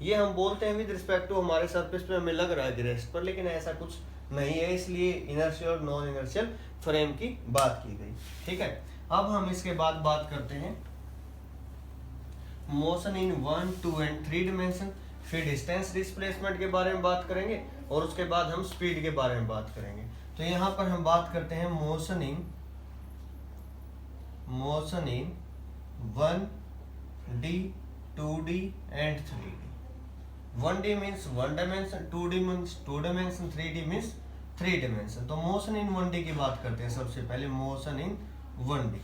ये हम बोलते हैं विद रिस्पेक्ट टू हमारे सरफेस पे हमें लग रहा है रेस्ट पर, लेकिन ऐसा कुछ नहीं है, इसलिए इनर्शियल और नॉन इनर्शियल फ्रेम की बात की गई। ठीक है, अब हम इसके बाद बात करते हैं मोशन इन 1, 2 एंड 3 डिमेंशन। फिर डिस्टेंस डिस्प्लेसमेंट के बारे में बात करेंगे और उसके बाद हम स्पीड के बारे में बात करेंगे। तो यहाँ पर हम बात करते हैं motion in 1D, 2D and 3D। 1D means 1 dimension, 2D means 2 dimension, 3D means 3 dimension। तो मोशन इन 1D की बात करते हैं सबसे पहले। Motion in 1D,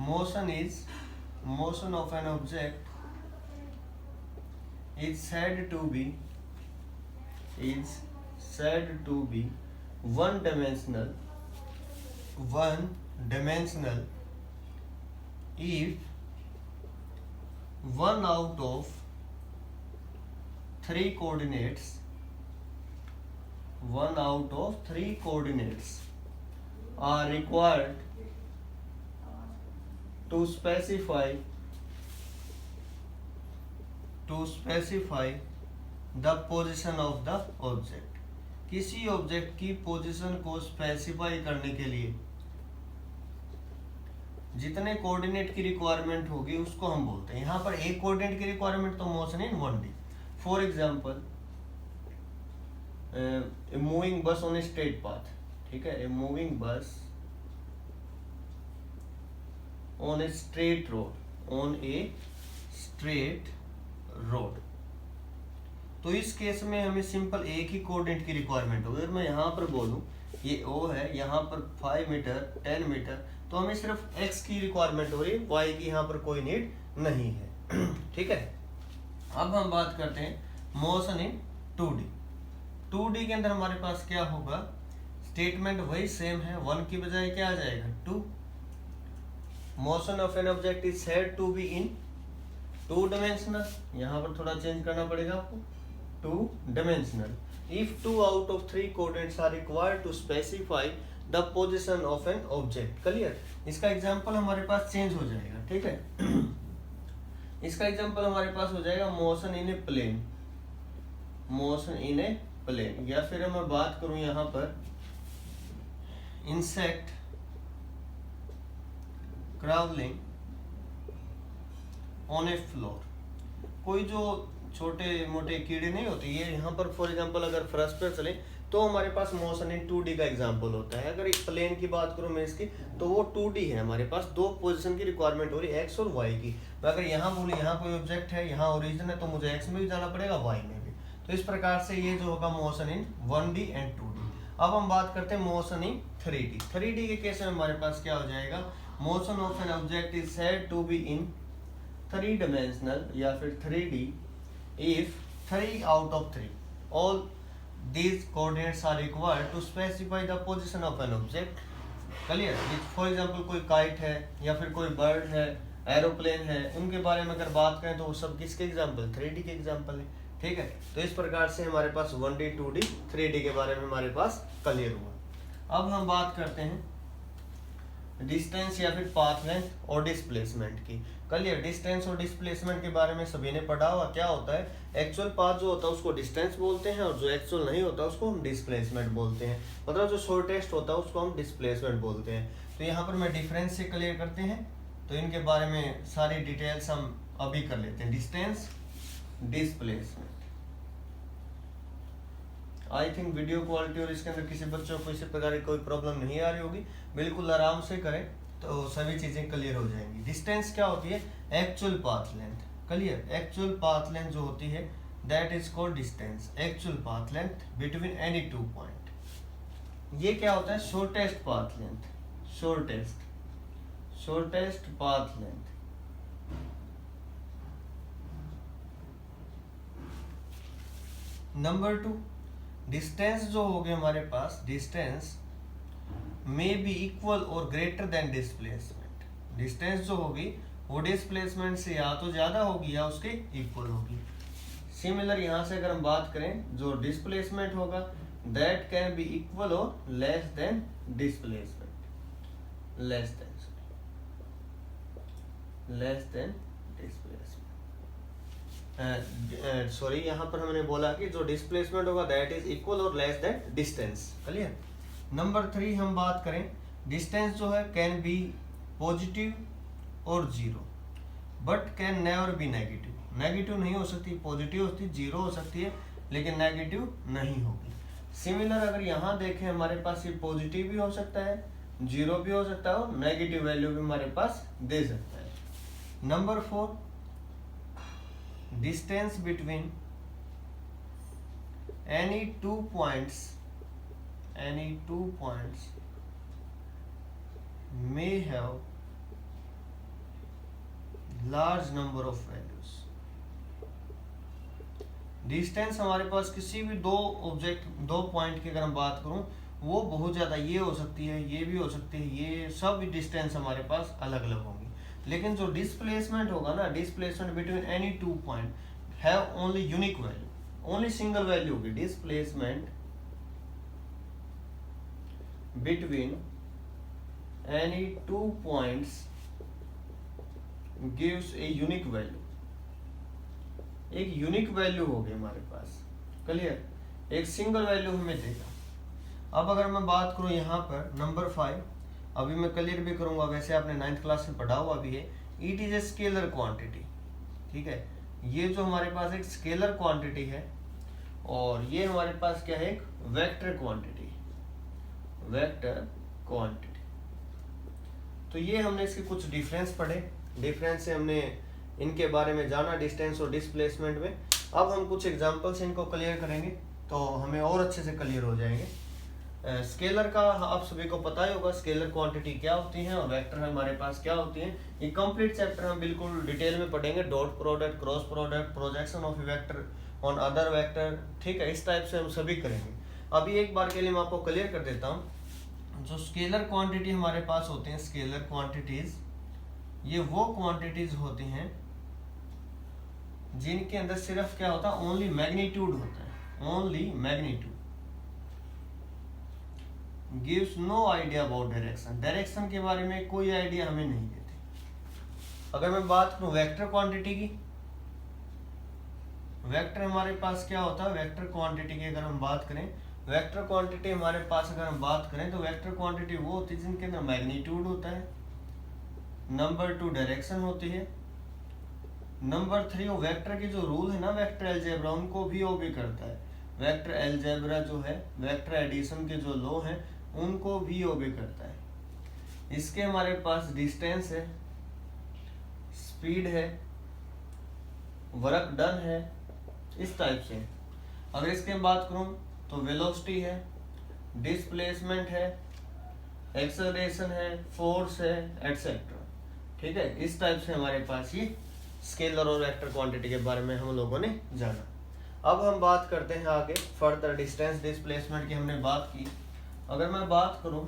motion is motion of an object is said to be one dimensional if one out of three coordinates are required to specify the position of the object। किसी object की position को specify करने के लिए जितने coordinate की requirement होगी उसको हम बोलते हैं। यहाँ पर एक कोऑर्डिनेट की रिक्वायरमेंट तो motion in 1D। For example a moving बस ऑन ए स्ट्रेट पाथ। ठीक है, ए मूविंग बस on a straight road। तो इस केस में हमें सिंपल एक ही कोऑर्डिनेट की रिक्वायरमेंट होगी। अगर मैं यहाँ पर बोलूँ ये O है, यहाँ पर 5 मीटर 10 मीटर, तो हमें सिर्फ x की रिक्वायरमेंट हो रही है, y की यहाँ पर कोई नीड नहीं है। ठीक है, अब हम बात करते हैं मोशन इन 2D। 2D के अंदर हमारे पास क्या होगा, स्टेटमेंट वही सेम है, 1 की बजाय क्या आ जाएगा 2। Motion of an object is said to be in 2 dimensional। यहाँ पर थोड़ा चेंज करना पड़ेगा आपको, 2 dimensional if 2 out of 3 coordinates are required to specify the position of an object। Clear, इसका एग्जांपल हमारे पास चेंज हो जाएगा। ठीक है, इसका एग्जांपल हमारे पास हो जाएगा मोशन इन ए प्लेन, या फिर मैं बात करूं यहाँ पर insect crawling on A floor. कोई जो छोटे मोटे कीड़े नहीं होते, ये यहाँ पर फॉर एग्जांपल अगर फर्श पर चले तो हमारे पास मोशन इन 2D का एग्जांपल होता है। अगर एक प्लेन की बात करूँ मैं इसकी, तो वो 2D है, हमारे पास दो पोजीशन की रिक्वायरमेंट हो रही है, x और y की। मैं अगर यहाँ बोलूँ यहाँ कोई ऑब्जेक्ट है, यहाँ ओरिजिन है, तो मुझे x में भी जाना पड़ेगा, y में भी। तो इस प्रकार से ये जो होगा motion in 1D and 2D। अब हम बात करते हैं मोशन इन 3D। 3D के केस में हमारे पास क्या हो जाएगा, motion of an object is said to be in 3 dimensional या फिर 3D if 3 out of 3 all these coordinates are required to specify the position of an object। Clear, for example कोई kite है या फिर कोई बर्ड है, aeroplane है, उनके बारे में अगर बात करें तो वो सब किसके एग्जांपल, 3D के एग्जांपल है। ठीक है, तो इस प्रकार से हमारे पास 1D 2D 3D के बारे में हमारे पास क्लियर हुआ। अब हम बात करते हैं डिस्टेंस या फिर पाथ लेंथ और डिस्प्लेसमेंट की। क्लियर, डिस्टेंस और डिस्प्लेसमेंट के बारे में सभी ने पढ़ा हुआ। क्या होता है, एक्चुअल पाथ जो होता है उसको डिस्टेंस बोलते हैं, और जो एक्चुअल नहीं होता उसको हम डिस्प्लेसमेंट बोलते हैं। मतलब जो शॉर्टेस्ट होता है उसको हम डिस्प्लेसमेंट बोलते हैं। तो यहाँ पर मैं डिफरेंस से क्लियर करते हैं, तो इनके बारे में सारी डिटेल्स हम अभी कर लेते हैं। Distance, displacement. I think video quality और इसके अंदर किसी बच्चों को इसी प्रकार की कोई प्रॉब्लम नहीं आ रही होगी। बिल्कुल आराम से करें तो सभी चीजें क्लियर हो जाएंगी। डिस्टेंस क्या होती है, actual path length. Clear, actual path length जो होती है that is called distance, actual path length between any 2 point. ये क्या होता है, shortest path length, shortest path length. Number 2, distance जो हो गए हमारे पास, डिस्टेंस मे बी इक्वल और ग्रेटर देन डिस्प्लेसमेंट। डिस्टेंस जो होगी वो डिस्प्लेसमेंट से या तो ज्यादा होगी या उसके इक्वल होगी। सिमिलर यहाँ से अगर हम बात करें, जो डिस्प्लेसमेंट होगा दैट कैन बी इक्वल और less than displacement, less than sorry, यहाँ पर हमने बोला कि जो डिस्प्लेसमेंट होगा दैट इज इक्वल और less than distance. Clear. Number 3 हम बात करें, डिस्टेंस जो है कैन बी पॉजिटिव और zero but can never be negative. Negative नहीं हो सकती, पॉजिटिव होती, जीरो हो सकती है लेकिन नेगेटिव नहीं होगी। सिमिलर अगर यहाँ देखें हमारे पास ये पॉजिटिव भी हो सकता है, जीरो भी हो सकता है और नेगेटिव वैल्यू भी हमारे पास दे सकता है। Number 4, distance between any two points may have large number of values। Distance हमारे पास किसी भी दो पॉइंट की अगर हम बात करूं वो बहुत ज्यादा, ये हो सकती है, ये भी हो सकती है, ये सब डिस्टेंस हमारे पास अलग अलग होंगी। लेकिन जो डिस्प्लेसमेंट होगा ना, displacement between any two point have only unique value, only single value होगी। Displacement between any two points gives a unique value. एक यूनिक वैल्यू होगी हमारे पास। क्लियर। एक सिंगल वैल्यू हमें देगा। अब अगर मैं बात करूं यहाँ पर नंबर 5, अभी मैं क्लियर भी करूंगा, वैसे आपने 9th क्लास में पढ़ा हुआ भी है। It is a scalar quantity. ठीक है, ये जो हमारे पास एक स्केलर क्वांटिटी है और ये हमारे पास क्या है, एक वेक्टर क्वांटिटी। Vector quantity. तो ये हमने इसके कुछ डिफरेंस पढ़े, डिफरेंस से हमने इनके बारे में जाना, डिस्टेंस और डिस्प्लेसमेंट में। अब हम कुछ एग्जांपल से इनको क्लियर करेंगे तो हमें और अच्छे से क्लियर हो जाएंगे। स्केलर का आप सभी को पता ही होगा, स्केलर क्वांटिटी क्या होती है और वेक्टर हमारे पास क्या होती है। ये कंप्लीट चैप्टर हम बिल्कुल डिटेल में पढ़ेंगे। Dot product, cross product, projection of vector on other vector. ठीक है, इस टाइप से हम सभी करेंगे। अभी एक बार के लिए मैं आपको क्लियर कर देता हूँ। जो स्केलर क्वांटिटी हमारे पास होते हैं, स्केलर क्वांटिटीज, ये वो क्वांटिटीज होती हैं जिनके अंदर सिर्फ क्या होता है, ओनली मैग्नीट्यूड होता है। Only magnitude gives no idea about direction. Direction के बारे में कोई आइडिया हमें नहीं देते। अगर मैं बात करूं वेक्टर क्वांटिटी की, वेक्टर हमारे पास क्या होता है, वेक्टर क्वांटिटी की अगर हम बात करें, वेक्टर क्वांटिटी हमारे पास अगर हम बात करें तो वेक्टर क्वांटिटी वो होती है जिनके अंदर मैग्नीट्यूड होता है। नंबर 2 डायरेक्शन होती है। नंबर 3 वो वेक्टर के जो रूल है ना, वेक्टर अलजेब्रा, उनको भी ओबे करता है। वेक्टर अलजेब्रा जो है, वेक्टर एडिशन के जो लॉ हैं उनको भी ओबे करता है। इसके हमारे पास डिस्टेंस है, स्पीड है, वर्क डन है, इस टाइप से। अगर इसके मैं बात करूं तो वेलोसिटी है, डिस्प्लेसमेंट है, एक्सेलरेशन है, फोर्स है, एटसेट्रा। ठीक है, इस टाइप से हमारे पास ये स्केलर और वेक्टर क्वांटिटी के बारे में हम लोगों ने जाना। अब हम बात करते हैं आगे फर्दर डिस्टेंस डिस्प्लेसमेंट की। हमने बात की, अगर मैं बात करूं